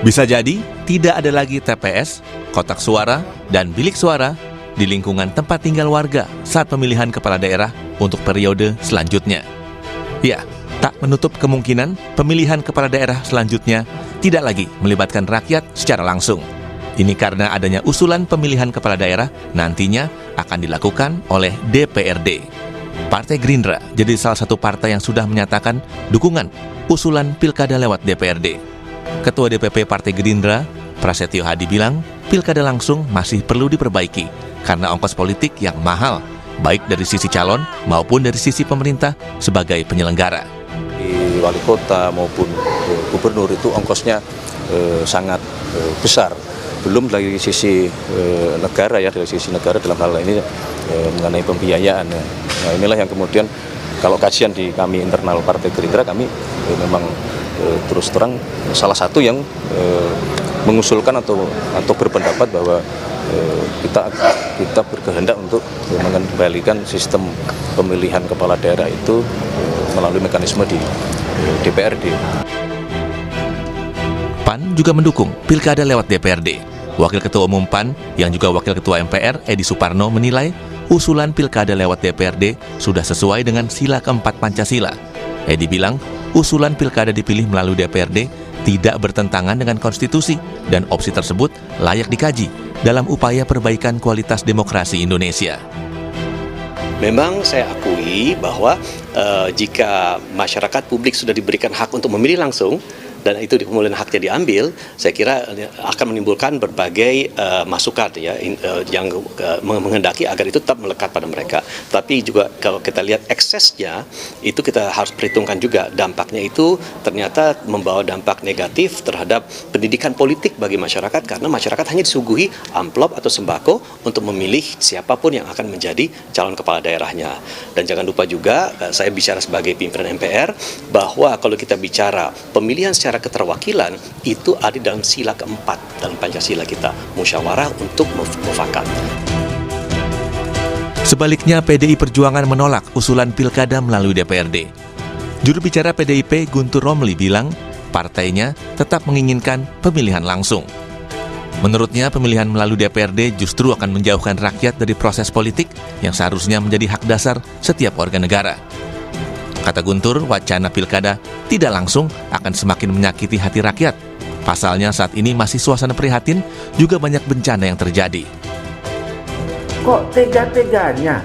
Bisa jadi tidak ada lagi TPS, kotak suara, dan bilik suara di lingkungan tempat tinggal warga saat pemilihan kepala daerah untuk periode selanjutnya. Ya, tak menutup kemungkinan pemilihan kepala daerah selanjutnya tidak lagi melibatkan rakyat secara langsung. Ini karena adanya usulan pemilihan kepala daerah nantinya akan dilakukan oleh DPRD. Partai Gerindra jadi salah satu partai yang sudah menyatakan dukungan usulan pilkada lewat DPRD. Ketua DPP Partai Gerindra, Prasetyo Hadi bilang, pilkada langsung masih perlu diperbaiki karena ongkos politik yang mahal, baik dari sisi calon maupun dari sisi pemerintah sebagai penyelenggara. Di wali kota maupun gubernur itu ongkosnya sangat besar. Belum dari sisi negara ya, dari sisi negara dalam hal ini mengenai pembiayaan. Nah, inilah yang kemudian kalau kajian di kami internal Partai Gerindra, kami memang terus terang salah satu yang mengusulkan atau berpendapat bahwa kita berkehendak untuk mengembalikan sistem pemilihan kepala daerah itu melalui mekanisme di DPRD. PAN juga mendukung pilkada lewat DPRD. Wakil Ketua Umum PAN yang juga Wakil Ketua MPR Edi Suparno menilai usulan pilkada lewat DPRD sudah sesuai dengan sila keempat Pancasila. Edi bilang, usulan pilkada dipilih melalui DPRD tidak bertentangan dengan konstitusi dan opsi tersebut layak dikaji dalam upaya perbaikan kualitas demokrasi Indonesia. Memang saya akui bahwa jika masyarakat publik sudah diberikan hak untuk memilih langsung, dan itu kemudian haknya diambil, saya kira akan menimbulkan berbagai masukan ya yang menghendaki agar itu tetap melekat pada mereka. Tapi juga kalau kita lihat eksesnya, itu kita harus perhitungkan juga dampaknya itu ternyata membawa dampak negatif terhadap pendidikan politik bagi masyarakat, karena masyarakat hanya disuguhi amplop atau sembako untuk memilih siapapun yang akan menjadi calon kepala daerahnya. Dan jangan lupa juga, saya bicara sebagai pimpinan MPR, bahwa kalau kita bicara pemilihan secara keterwakilan itu ada dalam sila keempat dalam Pancasila kita, musyawarah untuk mufakat. Sebaliknya, PDI Perjuangan menolak usulan pilkada melalui DPRD. Juru bicara PDIP Guntur Romli bilang, partainya tetap menginginkan pemilihan langsung. Menurutnya, pemilihan melalui DPRD justru akan menjauhkan rakyat dari proses politik yang seharusnya menjadi hak dasar setiap warga negara. Kata Guntur, wacana pilkada tidak langsung akan semakin menyakiti hati rakyat. Pasalnya saat ini masih suasana prihatin, juga banyak bencana yang terjadi. Kok tega-teganya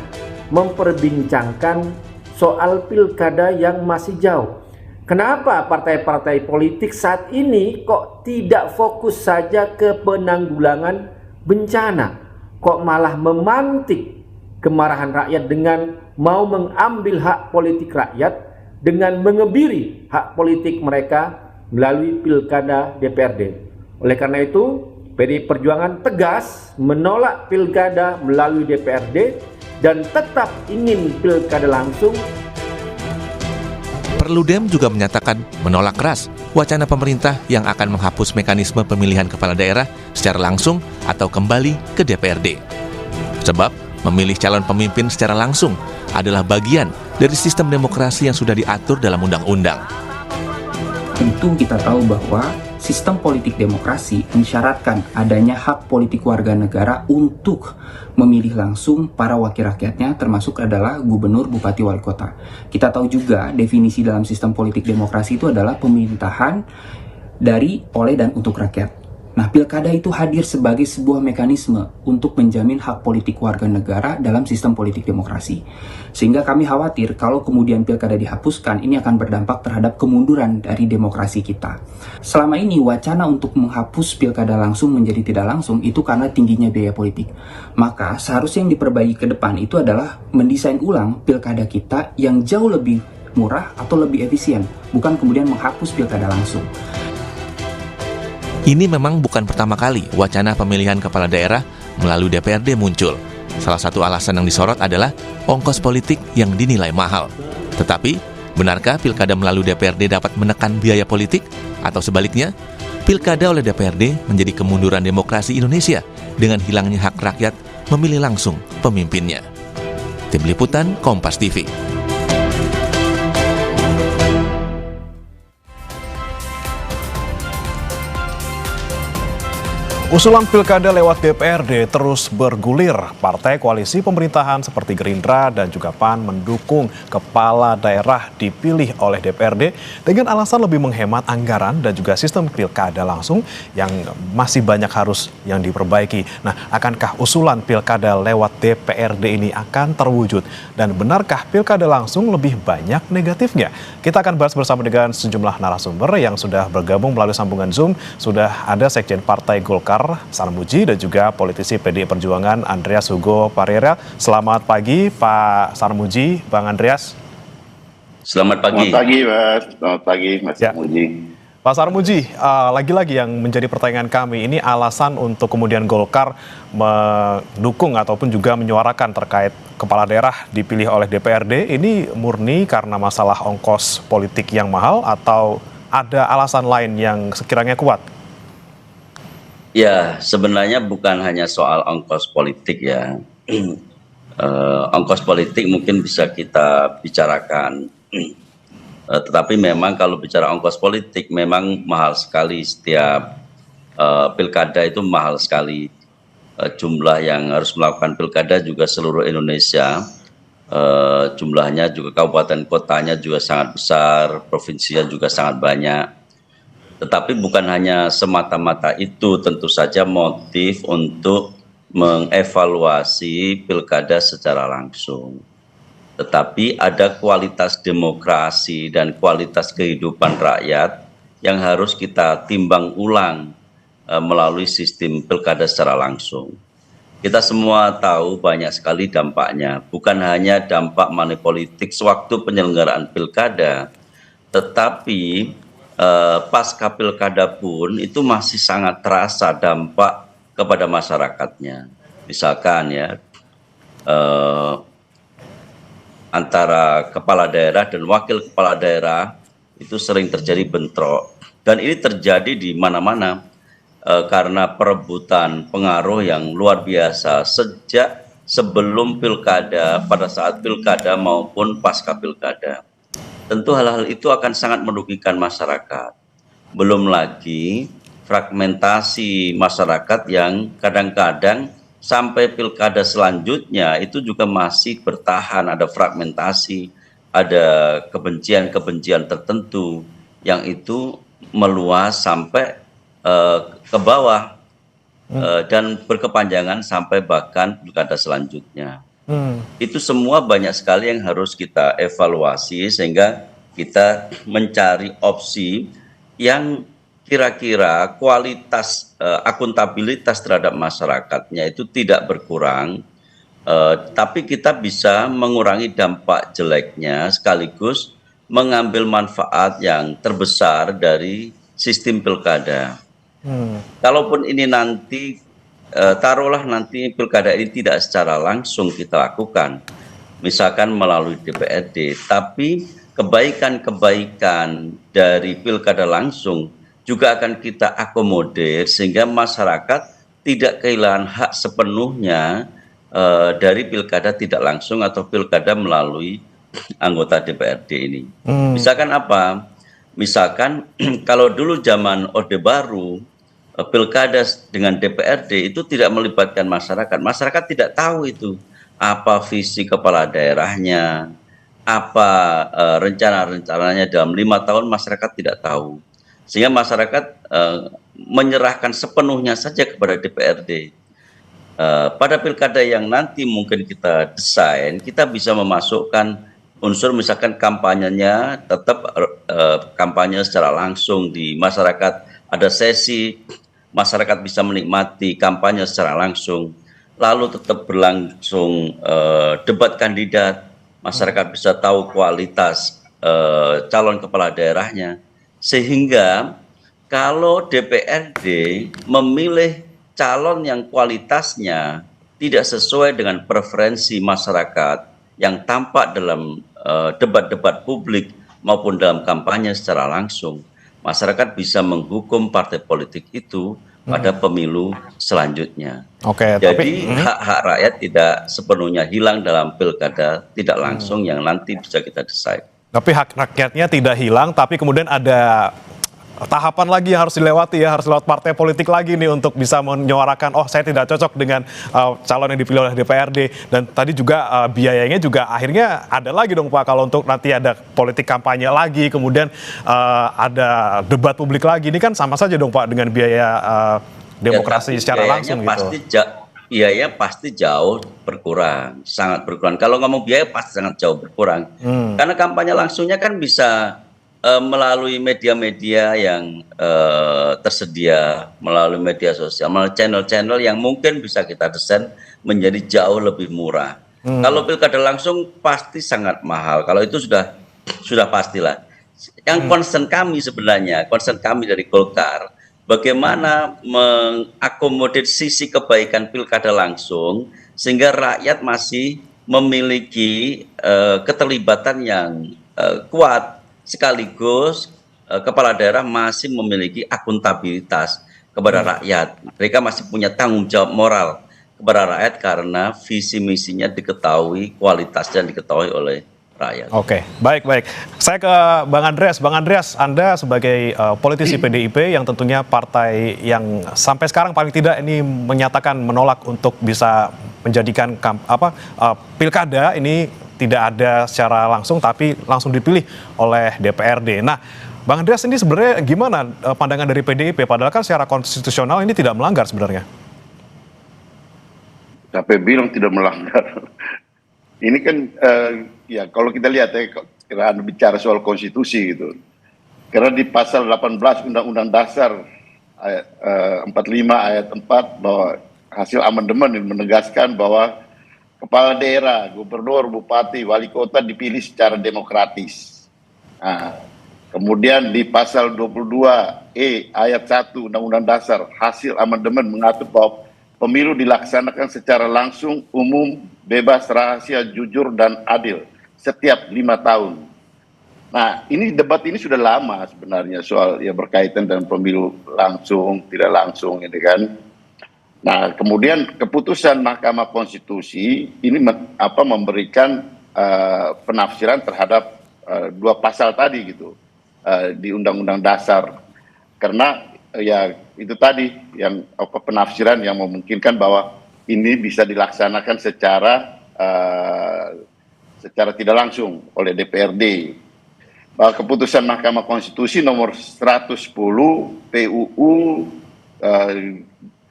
memperbincangkan soal pilkada yang masih jauh? Kenapa partai-partai politik saat ini kok tidak fokus saja ke penanggulangan bencana? Kok malah memantik kemarahan rakyat dengan mau mengambil hak politik rakyat dengan mengebiri hak politik mereka melalui pilkada DPRD. Oleh karena itu, PDI Perjuangan tegas menolak pilkada melalui DPRD dan tetap ingin pilkada langsung. Perludem juga menyatakan menolak keras wacana pemerintah yang akan menghapus mekanisme pemilihan kepala daerah secara langsung atau kembali ke DPRD. Sebab memilih calon pemimpin secara langsung adalah bagian dari sistem demokrasi yang sudah diatur dalam undang-undang. Tentu kita tahu bahwa sistem politik demokrasi mensyaratkan adanya hak politik warga negara untuk memilih langsung para wakil rakyatnya, termasuk adalah gubernur, bupati, wali kota. Kita tahu juga definisi dalam sistem politik demokrasi itu adalah pemerintahan dari, oleh, dan untuk rakyat. Nah, pilkada itu hadir sebagai sebuah mekanisme untuk menjamin hak politik warga negara dalam sistem politik demokrasi. Sehingga kami khawatir kalau kemudian pilkada dihapuskan, ini akan berdampak terhadap kemunduran dari demokrasi kita. Selama ini wacana untuk menghapus pilkada langsung menjadi tidak langsung itu karena tingginya biaya politik. Maka seharusnya yang diperbaiki ke depan itu adalah mendesain ulang pilkada kita yang jauh lebih murah atau lebih efisien, bukan kemudian menghapus pilkada langsung. Ini memang bukan pertama kali wacana pemilihan kepala daerah melalui DPRD muncul. Salah satu alasan yang disorot adalah ongkos politik yang dinilai mahal. Tetapi, benarkah pilkada melalui DPRD dapat menekan biaya politik? Atau sebaliknya, pilkada oleh DPRD menjadi kemunduran demokrasi Indonesia dengan hilangnya hak rakyat memilih langsung pemimpinnya. Tim Liputan Kompas TV. Usulan pilkada lewat DPRD terus bergulir. Partai koalisi pemerintahan seperti Gerindra dan juga PAN mendukung kepala daerah dipilih oleh DPRD dengan alasan lebih menghemat anggaran dan juga sistem pilkada langsung yang masih banyak harus yang diperbaiki. Nah, akankah usulan pilkada lewat DPRD ini akan terwujud? Dan benarkah pilkada langsung lebih banyak negatifnya? Kita akan bahas bersama dengan sejumlah narasumber yang sudah bergabung melalui sambungan Zoom. Sudah ada Sekjen Partai Golkar Sarmuji dan juga politisi PDI Perjuangan Andreas Hugo Parera. Selamat pagi Pak Sarmuji, Bang Andreas. Selamat pagi. Selamat pagi, Mas. Selamat pagi, Mas Sarmuji. Pak Sarmuji, lagi-lagi yang menjadi pertanyaan kami, ini alasan untuk kemudian Golkar mendukung ataupun juga menyuarakan terkait kepala daerah dipilih oleh DPRD, ini murni karena masalah ongkos politik yang mahal atau ada alasan lain yang sekiranya kuat? Ya, sebenarnya bukan hanya soal ongkos politik ya. Ongkos politik mungkin bisa kita bicarakan. Tetapi memang kalau bicara ongkos politik memang mahal sekali. Setiap pilkada itu mahal sekali. Jumlah yang harus melakukan pilkada juga seluruh Indonesia. Jumlahnya juga kabupaten kotanya juga sangat besar, provinsinya juga sangat banyak. Tetapi bukan hanya semata-mata itu, tentu saja motif untuk mengevaluasi pilkada secara langsung. Tetapi ada kualitas demokrasi dan kualitas kehidupan rakyat yang harus kita timbang ulang melalui sistem pilkada secara langsung. Kita semua tahu banyak sekali dampaknya, bukan hanya dampak money politik sewaktu penyelenggaraan pilkada, tetapi pasca pilkada pun itu masih sangat terasa dampak kepada masyarakatnya. Misalkan ya, antara kepala daerah dan wakil kepala daerah itu sering terjadi bentrok. Dan ini terjadi di mana-mana karena perebutan pengaruh yang luar biasa sejak sebelum pilkada, pada saat pilkada maupun pasca pilkada. Tentu hal-hal itu akan sangat merugikan masyarakat. Belum lagi fragmentasi masyarakat yang kadang-kadang sampai pilkada selanjutnya itu juga masih bertahan, ada fragmentasi, ada kebencian-kebencian tertentu yang itu meluas sampai ke bawah dan berkepanjangan sampai bahkan pilkada selanjutnya. Itu semua banyak sekali yang harus kita evaluasi sehingga kita mencari opsi yang kira-kira kualitas akuntabilitas terhadap masyarakatnya itu tidak berkurang, tapi kita bisa mengurangi dampak jeleknya sekaligus mengambil manfaat yang terbesar dari sistem pilkada. Kalaupun ini nanti taruhlah nanti pilkada ini tidak secara langsung kita lakukan, misalkan melalui DPRD, tapi kebaikan-kebaikan dari pilkada langsung juga akan kita akomodir sehingga masyarakat tidak kehilangan hak sepenuhnya dari pilkada tidak langsung atau pilkada melalui anggota DPRD ini. Misalkan apa? Misalkan kalau dulu zaman Orde Baru, pilkada dengan DPRD itu tidak melibatkan masyarakat. Masyarakat tidak tahu itu apa visi kepala daerahnya, apa rencana-rencananya dalam 5 tahun, masyarakat tidak tahu. Sehingga masyarakat menyerahkan sepenuhnya saja kepada DPRD. Pada pilkada yang nanti mungkin kita desain, kita bisa memasukkan unsur misalkan kampanyenya tetap kampanye secara langsung di masyarakat, ada sesi masyarakat bisa menikmati kampanye secara langsung, lalu tetap berlangsung debat kandidat, masyarakat bisa tahu kualitas calon kepala daerahnya, sehingga kalau DPRD memilih calon yang kualitasnya tidak sesuai dengan preferensi masyarakat yang tampak dalam debat-debat publik maupun dalam kampanye secara langsung, masyarakat bisa menghukum partai politik itu pada pemilu selanjutnya. Jadi hak-hak rakyat tidak sepenuhnya hilang dalam pilkada tidak langsung yang nanti bisa kita desain. Tapi hak rakyatnya tidak hilang, tapi kemudian ada tahapan lagi yang harus dilewati ya, harus lewat partai politik lagi nih untuk bisa menyuarakan, oh saya tidak cocok dengan calon yang dipilih oleh DPRD. Dan tadi juga biayanya juga akhirnya ada lagi dong Pak, kalau untuk nanti ada politik kampanye lagi, kemudian ada debat publik lagi, ini kan sama saja dong Pak dengan biaya demokrasi secara langsung gitu. Biaya pasti jauh berkurang, sangat berkurang. Kalau ngomong biaya pasti sangat jauh berkurang. Karena kampanye langsungnya kan bisa melalui media-media yang tersedia, melalui media sosial, melalui channel-channel yang mungkin bisa kita desain menjadi jauh lebih murah. Kalau pilkada langsung pasti sangat mahal. Kalau itu sudah pastilah. Yang concern kami sebenarnya, concern kami dari Golkar, bagaimana mengakomodir sisi kebaikan pilkada langsung sehingga rakyat masih memiliki keterlibatan yang kuat, sekaligus kepala daerah masih memiliki akuntabilitas kepada rakyat. Mereka masih punya tanggung jawab moral kepada rakyat karena visi misinya diketahui, kualitasnya diketahui oleh rakyat. Oke, baik. Saya ke Bang Andreas. Bang Andreas, Anda sebagai politisi PDIP yang tentunya partai yang sampai sekarang paling tidak ini menyatakan menolak untuk bisa menjadikan pilkada ini tidak ada secara langsung tapi langsung dipilih oleh DPRD. Nah, Bang Andreas, ini sebenarnya gimana pandangan dari PDIP? Padahal kan secara konstitusional ini tidak melanggar sebenarnya. Sampai bilang tidak melanggar. Ini kan ya kalau kita lihat ya, karena Anda bicara soal konstitusi gitu. Karena di pasal 18 Undang-Undang Dasar ayat 45 ayat 4 bahwa hasil amandemen menegaskan bahwa kepala daerah, gubernur, bupati, wali kota dipilih secara demokratis. Nah, kemudian di pasal 22E ayat 1 Undang-Undang Dasar hasil amandemen mengatur bahwa pemilu dilaksanakan secara langsung, umum, bebas, rahasia, jujur, dan adil setiap 5 tahun. Nah, ini debat ini sudah lama sebenarnya soal ya berkaitan dengan pemilu langsung, tidak langsung, ini kan. Nah, kemudian keputusan Mahkamah Konstitusi ini memberikan penafsiran terhadap dua pasal tadi gitu di Undang-Undang Dasar. Karena ya itu tadi yang penafsiran yang memungkinkan bahwa ini bisa dilaksanakan secara tidak langsung oleh DPRD. Bahwa keputusan Mahkamah Konstitusi nomor 110 PUU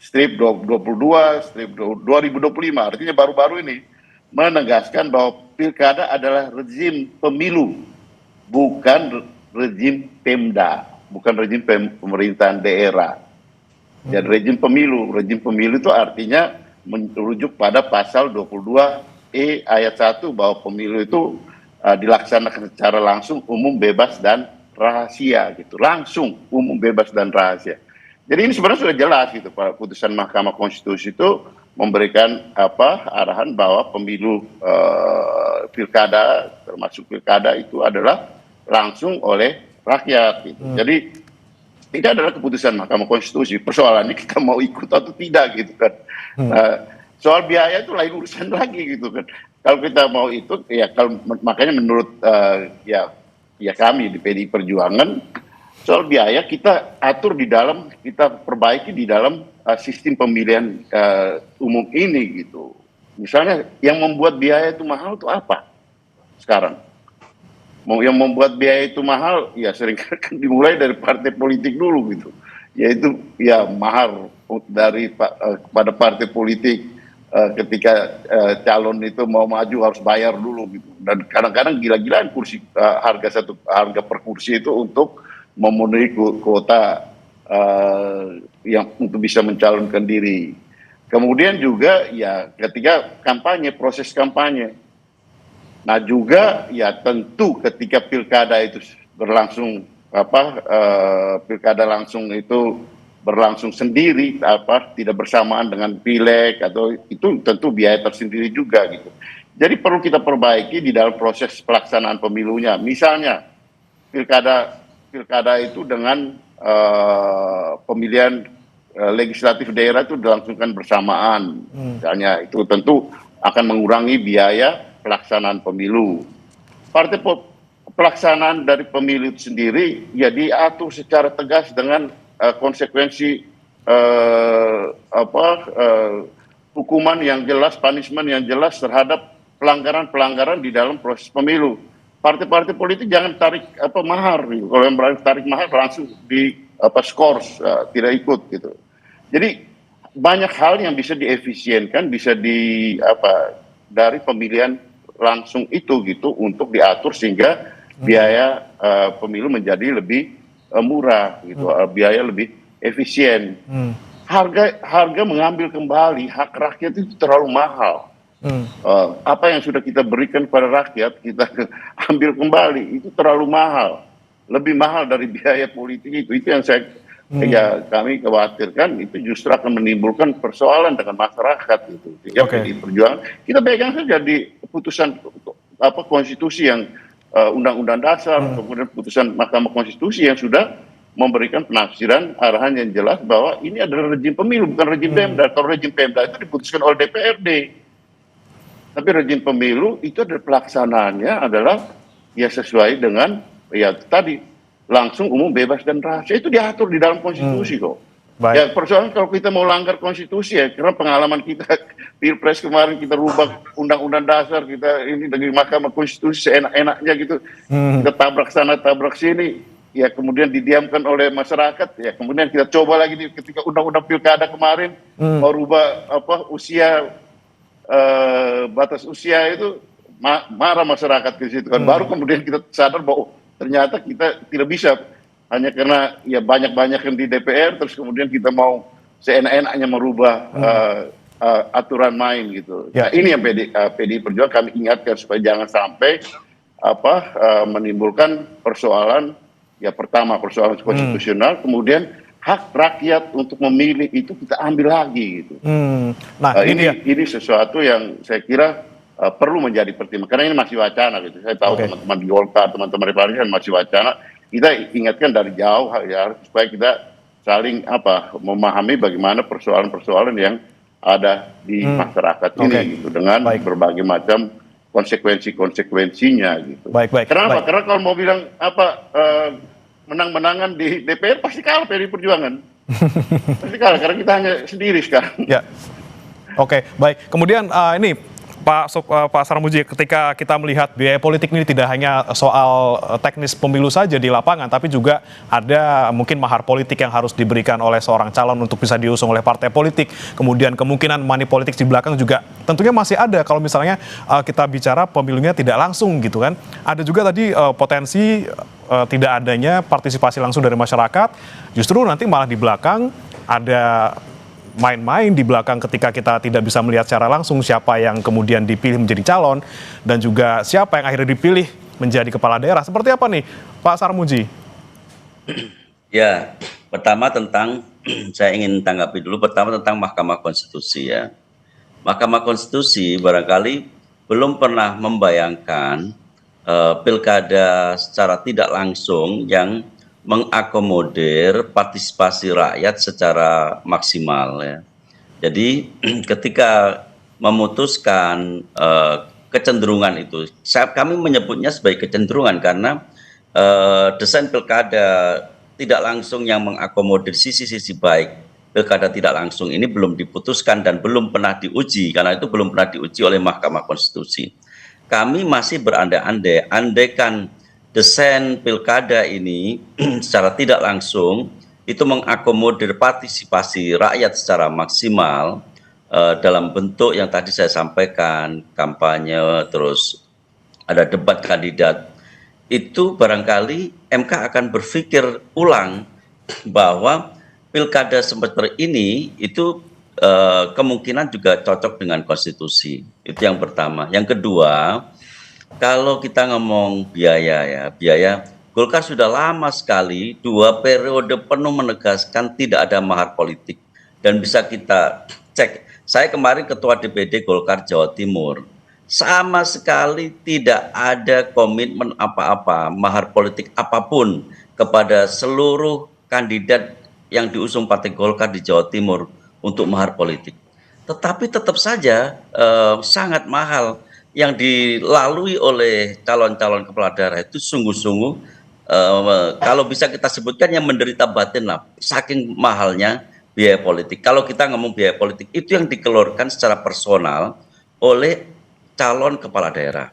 strip 22 strip 2025, artinya baru-baru ini menegaskan bahwa pilkada adalah rezim pemilu, bukan rezim Pemda, bukan rezim pemerintahan daerah. Dan rezim pemilu itu artinya merujuk pada pasal 22E ayat 1 bahwa pemilu itu dilaksanakan secara langsung, umum, bebas, dan rahasia gitu. Langsung, umum, bebas, dan rahasia. Jadi ini sebenarnya sudah jelas gitu, Pak. Putusan Mahkamah Konstitusi itu memberikan arahan bahwa pemilu pilkada, termasuk pilkada itu adalah langsung oleh rakyat gitu. Jadi ini adalah keputusan Mahkamah Konstitusi. Persoalannya kita mau ikut atau tidak gitu kan. Soal biaya itu lain urusan lagi gitu kan. Kalau kita mau ikut ya makanya menurut ya kami di PDI Perjuangan soal biaya kita atur di dalam, kita perbaiki di dalam sistem pemilihan umum ini gitu. Misalnya yang membuat biaya itu mahal itu apa sekarang? Yang membuat biaya itu mahal ya sering kan dimulai dari partai politik dulu gitu. Yaitu ya mahar dari pada partai politik ketika calon itu mau maju harus bayar dulu gitu. Dan kadang-kadang gila-gilaan kursi harga per kursi itu untuk memenuhi kuota yang untuk bisa mencalonkan diri. Kemudian juga ya ketika kampanye, proses kampanye. Nah juga ya tentu ketika pilkada itu berlangsung pilkada langsung itu berlangsung sendiri tidak bersamaan dengan pileg atau itu tentu biaya tersendiri juga gitu. Jadi perlu kita perbaiki di dalam proses pelaksanaan pemilunya. Misalnya pilkada itu dengan pemilihan legislatif daerah itu dilangsungkan bersamaan. Misalnya itu tentu akan mengurangi biaya pelaksanaan pemilu. pelaksanaan dari pemilu itu sendiri ya diatur secara tegas dengan konsekuensi hukuman yang jelas, punishment yang jelas terhadap pelanggaran-pelanggaran di dalam proses pemilu. Partai-partai politik jangan tarik mahar gitu. Kalau yang berani tarik mahar langsung di skors, tidak ikut gitu. Jadi banyak hal yang bisa diefisienkan, bisa dari pemilihan langsung itu gitu untuk diatur sehingga biaya pemilu menjadi lebih murah gitu, biaya lebih efisien. Harga mengambil kembali hak rakyat itu terlalu mahal. Apa yang sudah kita berikan kepada rakyat kita ambil kembali itu terlalu mahal, lebih mahal dari biaya politik itu yang kami khawatirkan itu justru akan menimbulkan persoalan dengan masyarakat itu. Sehingga PDI Perjuangan kita pegang saja di putusan konstitusi yang undang-undang dasar, kemudian putusan Mahkamah Konstitusi yang sudah memberikan penafsiran arahan yang jelas bahwa ini adalah rejim pemilu bukan rejim Pemda. Kalau rejim Pemda itu diputuskan oleh DPRD. Tapi rejim pemilu itu adalah pelaksanaannya adalah ya sesuai dengan ya tadi langsung, umum, bebas dan rahasia, itu diatur di dalam konstitusi kok. Baik. Ya persoalan kalau kita mau langgar konstitusi ya karena pengalaman kita Pilpres kemarin kita rubah undang-undang dasar kita ini dari Mahkamah Konstitusi seenak-enaknya gitu. Kita tabrak sana tabrak sini ya kemudian didiamkan oleh masyarakat ya kemudian kita coba lagi ketika undang-undang pilkada kemarin mau rubah usia batas usia itu marah masyarakat ke situ kan baru kemudian kita sadar bahwa ternyata kita tidak bisa hanya karena ya banyak-banyak yang di DPR terus kemudian kita mau seenak-enaknya merubah aturan main gitu. Ya. Nah, ini yang PDI Perjuangan kami ingatkan supaya jangan sampai menimbulkan persoalan ya pertama persoalan konstitusional kemudian hak rakyat untuk memilih itu kita ambil lagi gitu. Nah, ini sesuatu yang saya kira perlu menjadi pertimbangan karena ini masih wacana gitu. Saya tahu teman-teman di Golkar, teman-teman Republikan masih wacana. Kita ingatkan dari jauh ya supaya kita saling memahami bagaimana persoalan-persoalan yang ada di masyarakat ini gitu dengan berbagai macam konsekuensinya gitu. Kenapa? Karena kalau mau bilang menang-menangan di DPR pasti kalah PDI Perjuangan. Pasti kalah karena kita hanya sendiri sekarang. Ya. Oke, baik. Kemudian ini Pak Sarmuji, ketika kita melihat biaya politik ini tidak hanya soal teknis pemilu saja di lapangan, tapi juga ada mungkin mahar politik yang harus diberikan oleh seorang calon untuk bisa diusung oleh partai politik. Kemudian kemungkinan money politik di belakang juga tentunya masih ada kalau misalnya kita bicara pemilunya tidak langsung gitu kan. Ada juga tadi potensi tidak adanya partisipasi langsung dari masyarakat, justru nanti malah di belakang ada main-main di belakang ketika kita tidak bisa melihat secara langsung siapa yang kemudian dipilih menjadi calon dan juga siapa yang akhirnya dipilih menjadi kepala daerah. Seperti apa nih Pak Sarmuji? Ya, pertama saya ingin tanggapi dulu tentang Mahkamah Konstitusi ya. Mahkamah Konstitusi barangkali belum pernah membayangkan pilkada secara tidak langsung yang mengakomodir partisipasi rakyat secara maksimal ya. Jadi ketika memutuskan kecenderungan itu, kami menyebutnya sebagai kecenderungan karena desain pilkada tidak langsung yang mengakomodir sisi-sisi baik pilkada tidak langsung ini belum diputuskan dan belum pernah diuji karena itu belum pernah diuji oleh Mahkamah Konstitusi. Kami masih berandai-andai, andaikan desain pilkada ini secara tidak langsung itu mengakomodir partisipasi rakyat secara maksimal dalam bentuk yang tadi saya sampaikan, kampanye, terus ada debat kandidat, itu barangkali MK akan berpikir ulang bahwa pilkada semester ini itu kemungkinan juga cocok dengan konstitusi. Itu yang pertama. Yang kedua, kalau kita ngomong biaya, Golkar sudah lama sekali 2 periode penuh menegaskan tidak ada mahar politik. Dan bisa kita cek, saya kemarin ketua DPD Golkar Jawa Timur, sama sekali tidak ada komitmen apa-apa, mahar politik apapun kepada seluruh kandidat yang diusung Partai Golkar di Jawa Timur untuk mahar politik. Tetapi tetap saja sangat mahal. yang dilalui oleh calon-calon kepala daerah itu sungguh-sungguh kalau bisa kita sebutkan yang menderita batin lah, saking mahalnya biaya politik. Kalau kita ngomong biaya politik itu yang dikeluarkan secara personal oleh calon kepala daerah.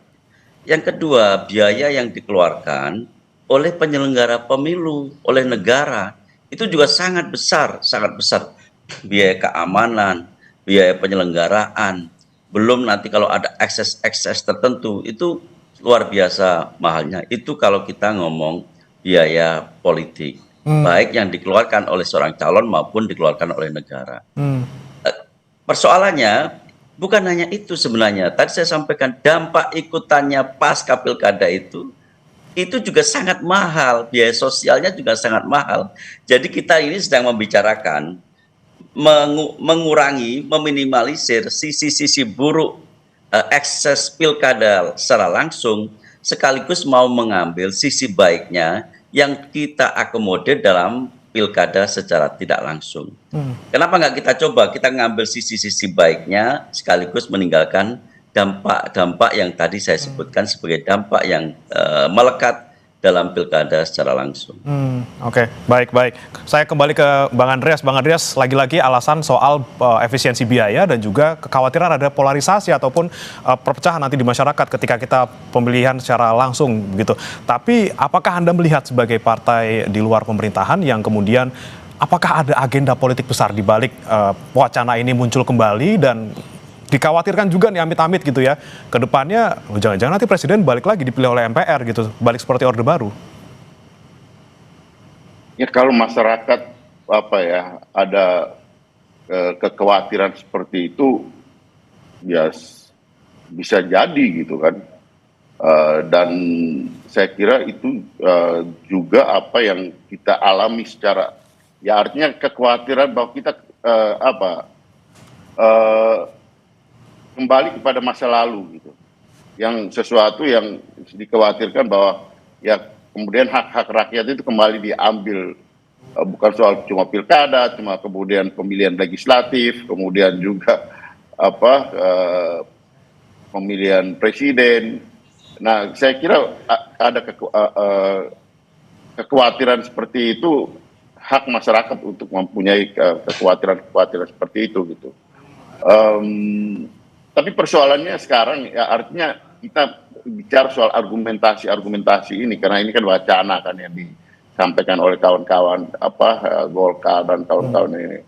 Yang kedua, biaya yang dikeluarkan oleh penyelenggara pemilu, oleh negara, itu juga sangat besar, sangat besar. Biaya keamanan, biaya penyelenggaraan, belum nanti kalau ada ekses tertentu, itu luar biasa mahalnya. Itu kalau kita ngomong biaya politik, baik yang dikeluarkan oleh seorang calon maupun dikeluarkan oleh negara. Persoalannya, bukan hanya itu sebenarnya. Tadi saya sampaikan dampak ikutannya pasca pilkada itu juga sangat mahal, biaya sosialnya juga sangat mahal. Jadi kita ini sedang membicarakan mengurangi, meminimalisir sisi-sisi buruk ekses pilkada secara langsung, sekaligus mau mengambil sisi baiknya yang kita akomodir dalam pilkada secara tidak langsung. Kenapa nggak kita coba, kita ngambil sisi-sisi baiknya sekaligus meninggalkan dampak-dampak yang tadi saya sebutkan sebagai dampak yang melekat dalam pilkada secara langsung. Oke, baik. Saya kembali ke Bang Andreas. Bang Andreas, lagi-lagi alasan soal efisiensi biaya dan juga kekhawatiran ada polarisasi ataupun perpecahan nanti di masyarakat ketika kita pemilihan secara langsung begitu. Tapi apakah Anda melihat sebagai partai di luar pemerintahan yang kemudian apakah ada agenda politik besar di balik wacana ini muncul kembali dan dikhawatirkan juga nih amit-amit gitu ya, ke depannya jangan-jangan nanti presiden balik lagi dipilih oleh MPR gitu, balik seperti Orde Baru? Ya kalau masyarakat ada kekhawatiran seperti itu, ya bisa jadi gitu kan. Dan saya kira itu juga apa yang kita alami secara, ya artinya kekhawatiran bahwa kita kembali kepada masa lalu gitu, yang sesuatu yang dikhawatirkan bahwa ya kemudian hak-hak rakyat itu kembali diambil, bukan soal cuma pilkada, cuma kemudian pemilihan legislatif, kemudian juga pemilihan presiden. Nah, saya kira ada kekhawatiran seperti itu, hak masyarakat untuk mempunyai kekhawatiran seperti itu gitu. Tapi persoalannya sekarang ya artinya kita bicara soal argumentasi ini, karena ini kan wacana kan yang disampaikan oleh kawan-kawan Golkar dan kawan-kawan ini.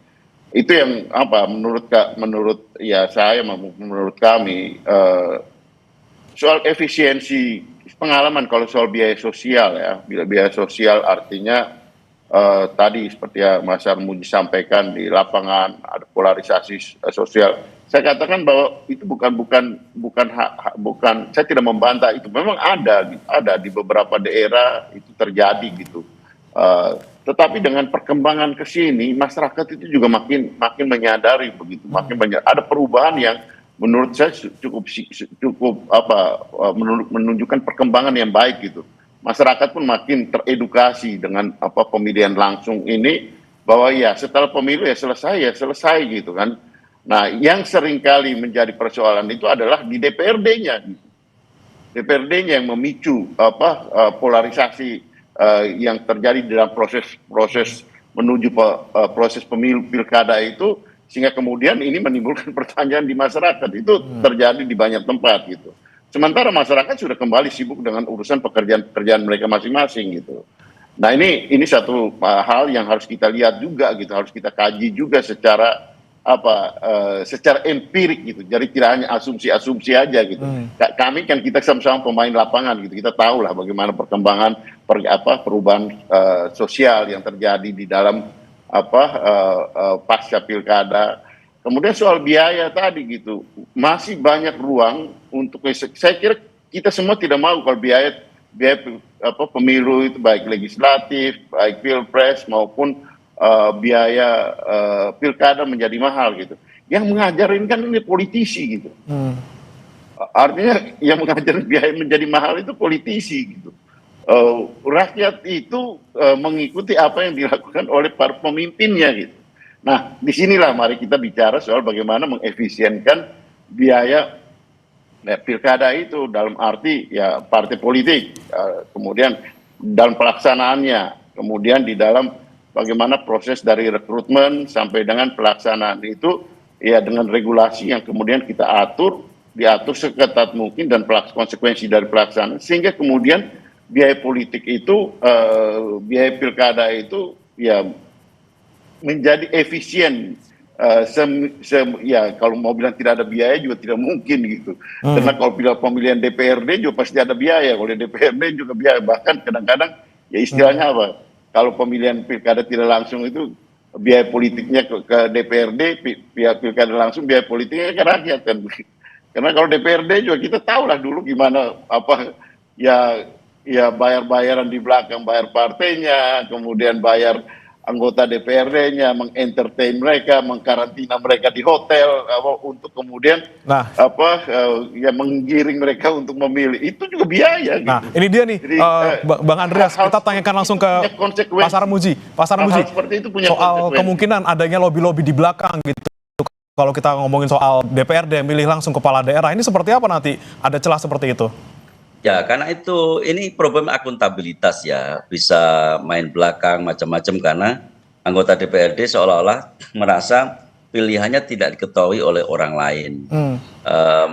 Itu yang menurut ya saya, menurut kami soal efisiensi pengalaman. Kalau soal biaya sosial ya, biaya sosial artinya tadi seperti yang Mas Armuji sampaikan, di lapangan ada polarisasi sosial. Saya katakan bahwa itu bukan saya tidak membantah itu, memang ada di beberapa daerah itu terjadi gitu. Tetapi dengan perkembangan ke sini, masyarakat itu juga makin menyadari begitu, ada perubahan yang menurut saya cukup menunjukkan perkembangan yang baik gitu. Masyarakat pun makin teredukasi dengan pemilihan langsung ini, bahwa ya setelah pemilu ya selesai gitu kan. Nah, yang seringkali menjadi persoalan itu adalah di DPRD-nya. DPRD-nya yang memicu polarisasi yang terjadi dalam proses menuju proses pemilu pilkada itu, sehingga kemudian ini menimbulkan pertanyaan di masyarakat. Itu terjadi di banyak tempat gitu. Sementara masyarakat sudah kembali sibuk dengan urusan pekerjaan mereka masing-masing gitu. Nah, ini satu hal yang harus kita lihat juga gitu, harus kita kaji juga secara empirik gitu. Jadi tidak hanya asumsi aja gitu. Kami kan kita sama-sama pemain lapangan gitu. Kita tahu lah bagaimana perkembangan perubahan sosial yang terjadi di dalam pasca pilkada. Kemudian soal biaya tadi gitu, masih banyak ruang untuk, saya kira kita semua tidak mau kalau biaya pemilu itu baik legislatif, baik pilpres maupun biaya pilkada menjadi mahal gitu. Yang mengajarin kan ini politisi gitu. Artinya yang mengajarin biaya menjadi mahal itu politisi gitu. Rakyat itu mengikuti apa yang dilakukan oleh para pemimpinnya gitu. Nah, disinilah mari kita bicara soal bagaimana mengefisienkan biaya Nah, pilkada itu dalam arti ya partai politik, kemudian dalam pelaksanaannya, kemudian di dalam bagaimana proses dari rekrutmen sampai dengan pelaksanaan itu ya dengan regulasi yang kemudian kita diatur seketat mungkin dan konsekuensi dari pelaksanaan sehingga kemudian biaya politik itu, biaya pilkada itu ya menjadi efisien. Ya kalau mau bilang tidak ada biaya juga tidak mungkin gitu. Karena kalau pemilihan DPRD juga pasti ada biaya. Kalau DPRD juga biaya. Bahkan kadang-kadang ya istilahnya apa? Kalau pemilihan pilkada tidak langsung itu biaya politiknya ke DPRD, pihak pilkada langsung biaya politiknya ke rakyat kan. Karena kalau DPRD juga kita tahu lah dulu gimana apa ya bayar-bayaran di belakang, bayar partainya, kemudian bayar anggota DPRD-nya, mengentertain mereka, mengkarantina mereka di hotel, untuk kemudian menggiring mereka untuk memilih. Itu juga biaya. Nah, gitu. ini dia nih, Jadi, Bang Andreas, kita tanyakan langsung ke Pak Sarmuji. Pak Sarmuji, soal kemungkinan adanya lobby-lobby di belakang gitu. Kalau kita ngomongin soal DPRD milih langsung kepala daerah, ini seperti apa nanti? Ada celah seperti itu? Ya, karena itu ini problem akuntabilitas ya, bisa main belakang macam-macam karena anggota DPRD seolah-olah merasa pilihannya tidak diketahui oleh orang lain.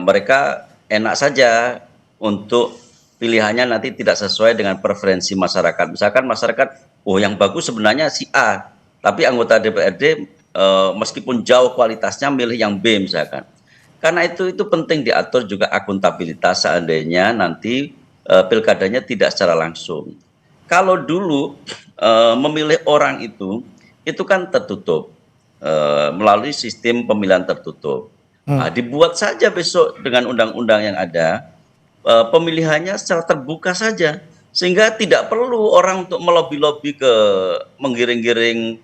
Mereka enak saja untuk pilihannya nanti tidak sesuai dengan preferensi masyarakat. Misalkan masyarakat, oh yang bagus sebenarnya si A, tapi anggota DPRD meskipun jauh kualitasnya milih yang B misalkan. Karena itu penting diatur juga akuntabilitas seandainya nanti pilkadanya tidak secara langsung. Kalau dulu memilih orang itu kan tertutup melalui sistem pemilihan tertutup. Nah, dibuat saja besok dengan undang-undang yang ada pemilihannya secara terbuka saja. Sehingga tidak perlu orang untuk melobi-lobi ke menggiring-giring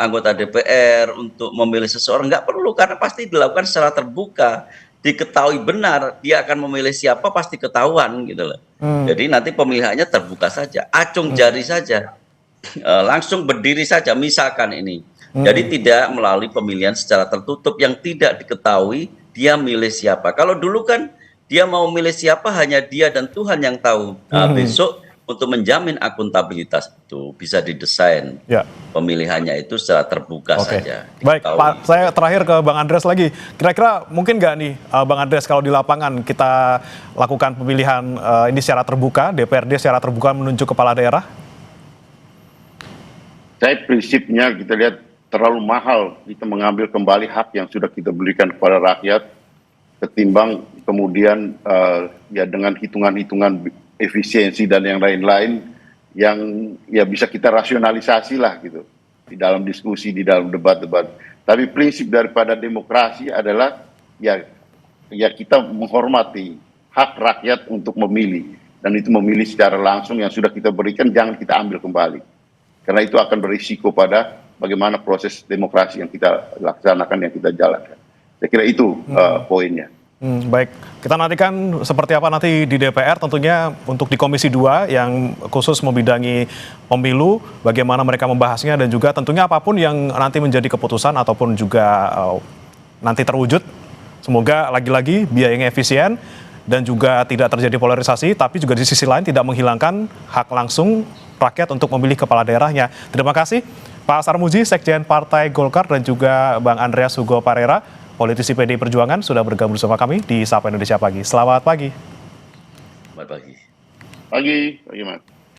anggota DPR untuk memilih seseorang. Nggak perlu, karena pasti dilakukan secara terbuka. Diketahui benar dia akan memilih siapa pasti ketahuan gitu loh. Jadi nanti pemilihannya terbuka saja, acung jari saja, langsung berdiri saja misalkan ini. Jadi tidak melalui pemilihan secara tertutup yang tidak diketahui dia milih siapa. Kalau dulu kan dia mau milih siapa hanya dia dan Tuhan yang tahu. Nah, besok untuk menjamin akuntabilitas itu bisa didesain pemilihannya itu secara terbuka saja. Baik, Pak, saya terakhir ke Bang Andreas lagi. Kira-kira mungkin nggak nih Bang Andreas kalau di lapangan kita lakukan pemilihan ini secara terbuka, DPRD secara terbuka menunjuk kepala daerah? Saya prinsipnya kita lihat terlalu mahal kita mengambil kembali hak yang sudah kita berikan kepada rakyat ketimbang kemudian ya dengan hitungan-hitungan efisiensi dan yang lain-lain yang ya bisa kita rasionalisasi lah gitu di dalam diskusi, di dalam debat-debat. Tapi prinsip daripada demokrasi adalah ya kita menghormati hak rakyat untuk memilih, dan itu memilih secara langsung yang sudah kita berikan jangan kita ambil kembali. Karena itu akan berisiko pada bagaimana proses demokrasi yang kita laksanakan, yang kita jalankan. Saya kira itu poinnya. Baik, kita nantikan seperti apa nanti di DPR tentunya untuk di Komisi 2 yang khusus membidangi pemilu, bagaimana mereka membahasnya dan juga tentunya apapun yang nanti menjadi keputusan ataupun juga nanti terwujud, semoga lagi-lagi biayanya efisien dan juga tidak terjadi polarisasi, tapi juga di sisi lain tidak menghilangkan hak langsung rakyat untuk memilih kepala daerahnya. Terima kasih Pak Sarmuji, Sekjen Partai Golkar, dan juga Bang Andreas Hugo Parera, politisi PDI Perjuangan, sudah bergabung bersama kami di Sapa Indonesia Pagi. Selamat pagi. Selamat pagi. Pagi, Mas.